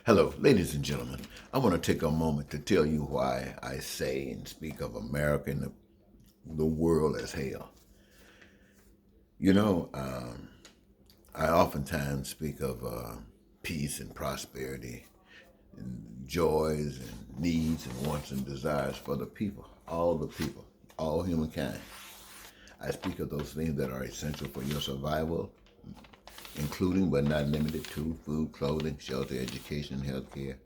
Hello, ladies and gentlemen. I want to take a moment to tell you why I say and speak of America and the world as hell. You know, I oftentimes speak of peace and prosperity and joys and needs and wants and desires for the people, all humankind. I speak of those things that are essential for your survival, including but not limited to food, clothing, shelter, education, healthcare,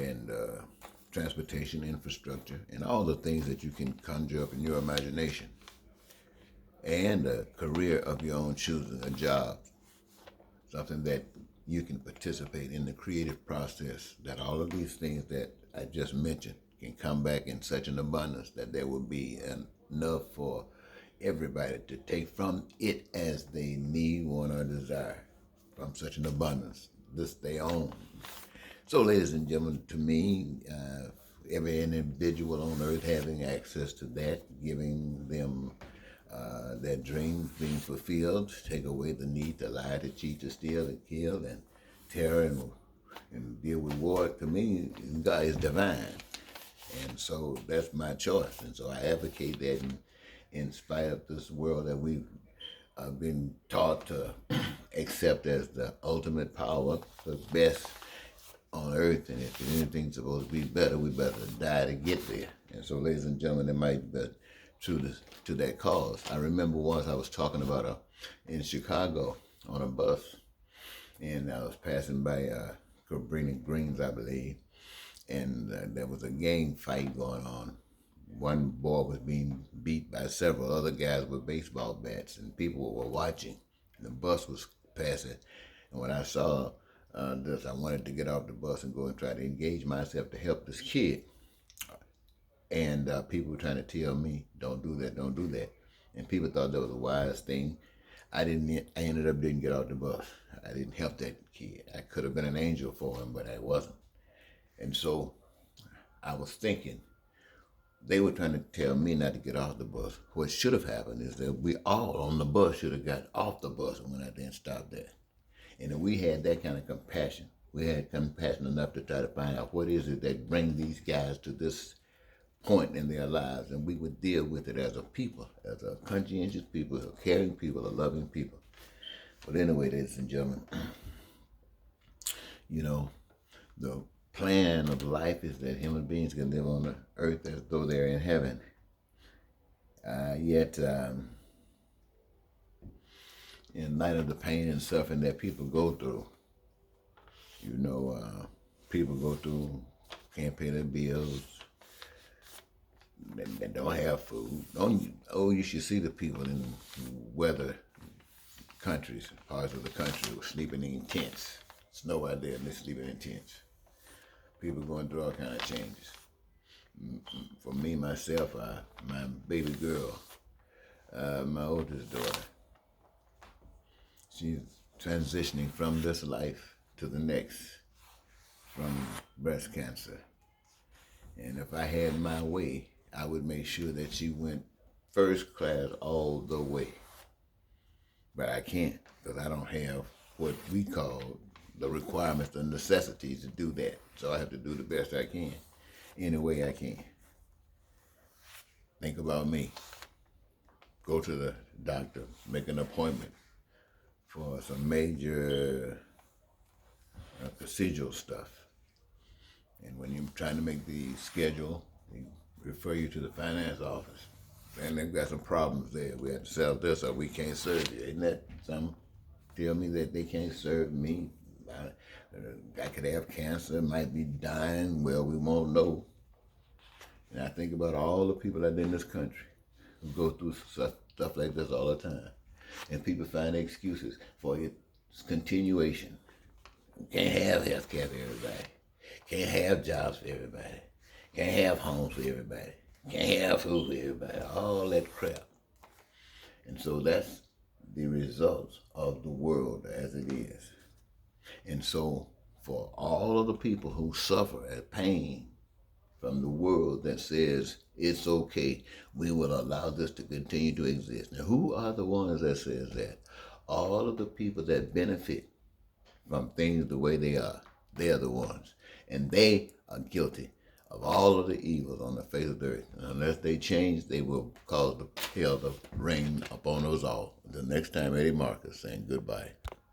and transportation infrastructure, and all the things that you can conjure up in your imagination, and a career of your own choosing, a job, something that you can participate in the creative process, that all of these things that I just mentioned can come back in such an abundance that there will be enough for everybody to take from it as they need, want, or desire from such an abundance. This they own. So, ladies and gentlemen, to me, every individual on earth having access to that, giving them their dreams being fulfilled, take away the need to lie, to cheat, to steal, to kill, and terror and deal with war, to me, God is divine. And so that's my choice. And so I advocate that in spite of this world that we've been taught to accept as the ultimate power, the best on earth, and if anything's supposed to be better, we better die to get there. And so, ladies and gentlemen, it might be true to that cause. I remember once I was talking about in Chicago on a bus, and I was passing by Cabrini Greens, I believe, and there was a gang fight going on. One boy was being beat by several other guys with baseball bats, and people were watching. And the bus was passing, and when I saw this, I wanted to get off the bus and go and try to engage myself to help this kid. And people were trying to tell me, "Don't do that, don't do that." And people thought that was a wise thing. I didn't. I ended up didn't get off the bus. I didn't help that kid. I could have been an angel for him, but I wasn't. And so I was thinking, they were trying to tell me not to get off the bus. What should have happened is that we all on the bus should have got off the bus and went out there and stopped there. And if we had that kind of compassion, we had compassion enough to try to find out what is it that bring these guys to this point in their lives, and we would deal with it as a people, as a conscientious people, a caring people, a loving people. But anyway, ladies and gentlemen, you know, the plan of life is that human beings can live on the earth as though they're in heaven. Yet, in light of the pain and suffering that people go through, people go through, can't pay their bills, they don't have food. You should see the people in weather countries, parts of the country, who are sleeping in tents. Snow out there and they're sleeping in tents. People going through all kind of changes. For me, myself, my baby girl, my oldest daughter, she's transitioning from this life to the next from breast cancer. And if I had my way, I would make sure that she went first class all the way. But I can't, because I don't have what we call the requirements, the necessities to do that. So I have to do the best I can, any way I can. Think about me. Go to the doctor, make an appointment for some major procedural stuff. And when you're trying to make the schedule, they refer you to the finance office. And they've got some problems there. We have to sell this or we can't serve you. Isn't that something? Tell me that they can't serve me. I could have cancer, might be dying. Well, we won't know. And I think about all the people that are in this country who go through stuff like this all the time. And people find excuses for its continuation. Can't have health care for everybody. Can't have jobs for everybody. Can't have homes for everybody. Can't have food for everybody. All that crap. And so that's the results of the world as it is. And so for all of the people who suffer at pain from the world that says it's okay, we will allow this to continue to exist. Now, who are the ones that says that? All of the people that benefit from things the way they are. They are the ones. And they are guilty of all of the evils on the face of the earth. And unless they change, they will cause the hell to rain upon us all. Until next time, Eddie Marcus saying goodbye.